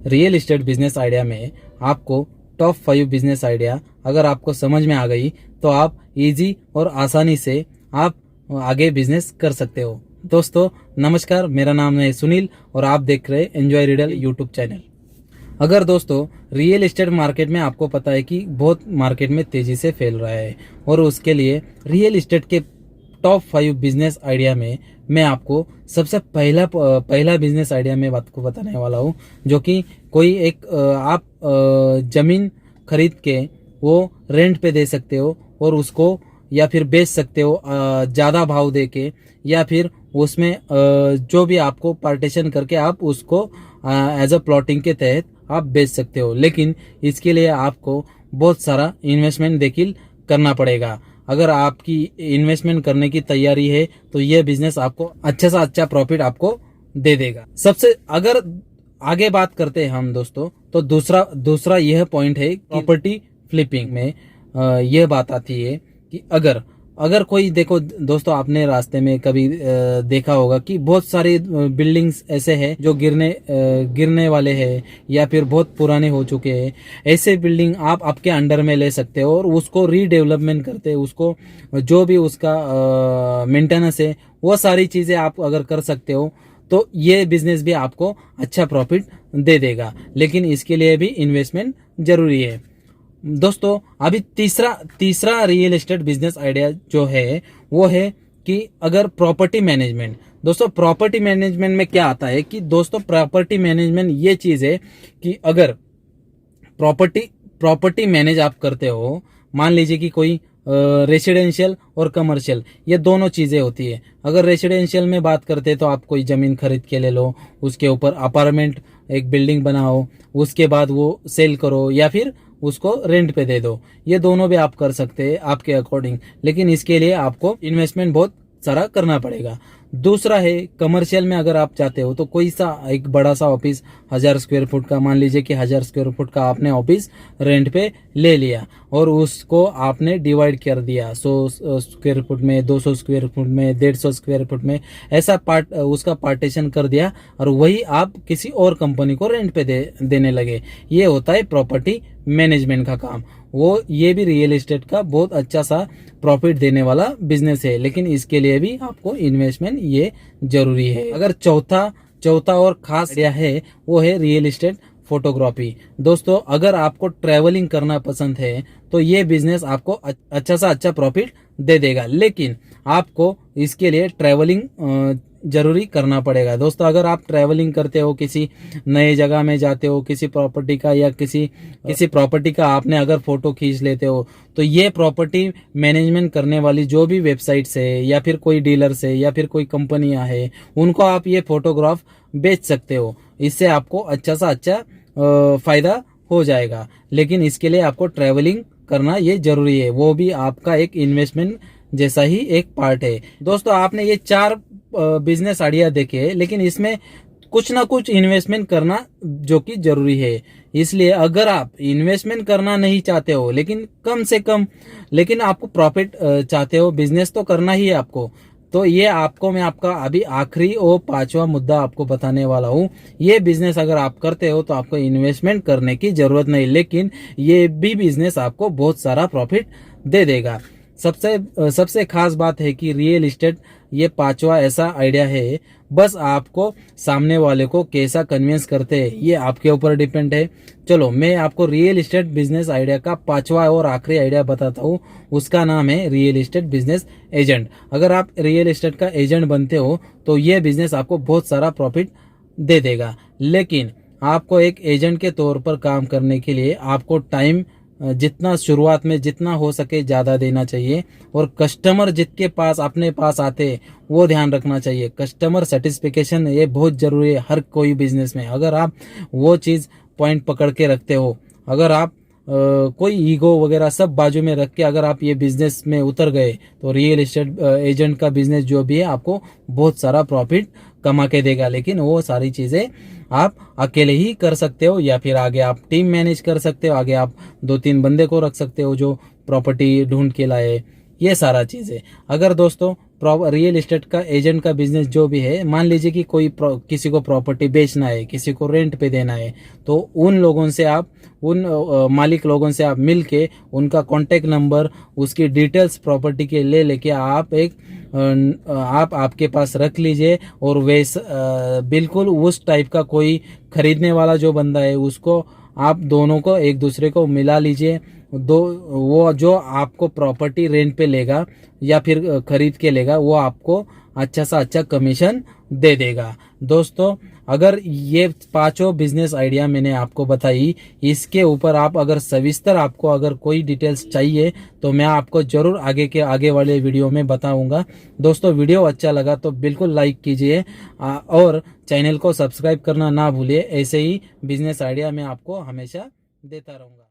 Real estate business idea में आपको top 5 business idea अगर आपको समझ में आ गई तो आप इजी और आसानी से आप आगे बिजनेस कर सकते हो। दोस्तों नमस्कार, मेरा नाम है सुनील और आप देख रहे हैं एंजॉय रिडल यूट्यूब चैनल। अगर दोस्तों रियल एस्टेट मार्केट में आपको पता है कि बहुत मार्केट में तेजी से फैल रहा है और उसके लिए रियल एस्टेट के टॉप 5 बिजनेस आइडिया में मैं आपको सबसे पहला बिजनेस आइडिया में बात को बताने वाला हूँ, जो कि कोई एक आप जमीन खरीद के वो रेंट पे दे सकते हो और उसको या फिर बेच सकते हो ज़्यादा भाव दे के, या फिर उसमें जो भी आपको पार्टीशन करके आप उसको एज अ प्लॉटिंग के तहत आप बेच सकते हो। लेकिन इसके लिए आपको बहुत सारा इन्वेस्टमेंट देखिल करना पड़ेगा। अगर आपकी इन्वेस्टमेंट करने की तैयारी है तो ये बिजनेस आपको अच्छा से अच्छा प्रॉफिट आपको दे देगा। सबसे अगर आगे बात करते हैं हम दोस्तों, तो दूसरा यह पॉइंट है प्रॉपर्टी फ्लिपिंग में यह बात आती है कि अगर कोई देखो दोस्तों, आपने रास्ते में कभी देखा होगा कि बहुत सारे बिल्डिंग्स ऐसे हैं जो गिरने वाले हैं या फिर बहुत पुराने हो चुके हैं। ऐसे बिल्डिंग आप आपके अंडर में ले सकते हो और उसको रीडेवलपमेंट करते, उसको जो भी उसका मेंटेनेंस है वो सारी चीजें आप अगर कर सकते हो तो ये बिजनेस भी आपको अच्छा प्रॉफिट दे देगा। लेकिन इसके लिए भी इन्वेस्टमेंट जरूरी है। दोस्तों अभी तीसरा रियल एस्टेट बिजनेस आइडिया जो है वो है कि अगर प्रॉपर्टी मैनेजमेंट। दोस्तों प्रॉपर्टी मैनेजमेंट में क्या आता है कि दोस्तों प्रॉपर्टी मैनेजमेंट ये चीज है कि अगर प्रॉपर्टी मैनेज आप करते हो, मान लीजिए कि कोई रेसिडेंशियल और कमर्शियल ये दोनों चीजें होती है। अगर रेसिडेंशियल में बात करते हैं तो आप कोई जमीन खरीद के ले लो, उसके ऊपर अपार्टमेंट एक बिल्डिंग बनाओ, उसके बाद वो सेल करो या फिर उसको रेंट पे दे दो। ये दोनों भी आप कर सकते हैं आपके अकॉर्डिंग, लेकिन इसके लिए आपको इन्वेस्टमेंट बहुत सारा करना पड़ेगा। दूसरा है कमर्शियल में अगर आप चाहते हो तो कोई सा एक बड़ा सा ऑफिस 1000 स्क्वायर फुट का, मान लीजिए कि 1000 स्क्वायर फुट का आपने ऑफिस रेंट पे ले लिया और उसको आपने डिवाइड कर दिया 100 स्क्वायर फुट में, 200 स्क्वायर फुट में, 150 स्क्वायर फुट में, ऐसा उसका पार्टीशन कर दिया और वही आप किसी और कंपनी को रेंट पे देने लगे। ये होता है प्रॉपर्टी मैनेजमेंट का काम। ये भी रियल एस्टेट का बहुत अच्छा सा प्रॉफिट देने वाला बिजनेस है, लेकिन इसके लिए भी आपको इन्वेस्टमेंट ये जरूरी है। अगर चौथा और खास आइडिया है वो है रियल एस्टेट फोटोग्राफी। दोस्तों अगर आपको ट्रैवलिंग करना पसंद है तो ये बिजनेस आपको अच्छा सा अच्छा प्रॉफिट दे देगा, लेकिन आपको इसके लिए ट्रैवलिंग जरूरी करना पड़ेगा। दोस्तों अगर आप ट्रैवलिंग करते हो, किसी नए जगह में जाते हो, किसी प्रॉपर्टी का या किसी प्रॉपर्टी का आपने अगर फोटो खींच लेते हो, तो ये प्रॉपर्टी मैनेजमेंट करने वाली जो भी वेबसाइट्स है या फिर कोई डीलर्स है या फिर कोई कंपनियां है, उनको आप ये फोटोग्राफ बेच सकते हो। इससे आपको अच्छा सा अच्छा फायदा हो जाएगा, लेकिन इसके लिए आपको ट्रैवलिंग करना ये जरूरी है। वो भी आपका एक इन्वेस्टमेंट जैसा ही एक पार्ट है। दोस्तों आपने ये 4 बिजनेस आइडिया देखे, लेकिन इसमें कुछ ना कुछ इन्वेस्टमेंट करना जो कि जरूरी है। इसलिए अगर आप इन्वेस्टमेंट करना नहीं चाहते हो, लेकिन कम से कम लेकिन आपको प्रॉफिट चाहते हो, बिजनेस तो करना ही है आपको, तो ये आपको मैं आपका अभी आखिरी और 5वां मुद्दा आपको बताने वाला हूँ। ये बिजनेस अगर आप करते हो तो आपको इन्वेस्टमेंट करने की जरूरत नहीं, लेकिन ये भी बिजनेस आपको बहुत सारा प्रॉफिट दे देगा। सबसे खास बात है कि रियल एस्टेट ये 5वां ऐसा आइडिया है, बस आपको सामने वाले को कैसा कन्विंस करते हैं ये आपके ऊपर डिपेंड है। चलो मैं आपको रियल एस्टेट बिजनेस आइडिया का 5वां और आखिरी आइडिया बताता हूँ। उसका नाम है रियल एस्टेट बिजनेस एजेंट। अगर आप रियल एस्टेट का एजेंट बनते हो तो ये बिजनेस आपको बहुत सारा प्रॉफिट दे देगा, लेकिन आपको एक एजेंट के तौर पर काम करने के लिए आपको टाइम जितना शुरुआत में जितना हो सके ज़्यादा देना चाहिए और कस्टमर जिसके पास अपने पास आते वो ध्यान रखना चाहिए। कस्टमर सेटिस्फिकेशन ये बहुत ज़रूरी है हर कोई बिजनेस में। अगर आप वो चीज़ पॉइंट पकड़ के रखते हो, अगर आप कोई ईगो वगैरह सब बाजू में रख के अगर आप ये बिजनेस में उतर गए तो रियल एस्टेट एजेंट का बिजनेस जो भी है आपको बहुत सारा प्रॉफिट कमा के देगा। लेकिन वो सारी चीज़ें आप अकेले ही कर सकते हो या फिर आगे आप टीम मैनेज कर सकते हो, आगे आप 2-3 बंदे को रख सकते हो जो प्रॉपर्टी ढूंढ के लाए, ये सारा चीज़ें। अगर दोस्तों रियल एस्टेट का एजेंट का बिजनेस जो भी है, मान लीजिए कि कोई किसी को प्रॉपर्टी बेचना है, किसी को रेंट पे देना है, तो उन लोगों से आप उन मालिक लोगों से आप मिल के उनका कॉन्टेक्ट नंबर, उसकी डिटेल्स प्रॉपर्टी के ले लेके आप आप आपके पास रख लीजिए। और वैसे बिल्कुल उस टाइप का कोई खरीदने वाला जो बंदा है उसको आप दोनों को एक दूसरे को मिला लीजिए। वो जो आपको प्रॉपर्टी रेंट पे लेगा या फिर खरीद के लेगा, वो आपको अच्छा सा अच्छा कमीशन दे देगा। दोस्तों, अगर ये 5 बिजनेस आइडिया मैंने आपको बताई, इसके ऊपर आप अगर सविस्तर आपको अगर कोई डिटेल्स चाहिए तो मैं आपको जरूर आगे वाले वीडियो में बताऊंगा। दोस्तों, वीडियो अच्छा लगा तो बिल्कुल लाइक कीजिए और चैनल को सब्सक्राइब करना ना भूलिए। ऐसे ही बिजनेस आइडिया मैं आपको हमेशा देता रहूंगा।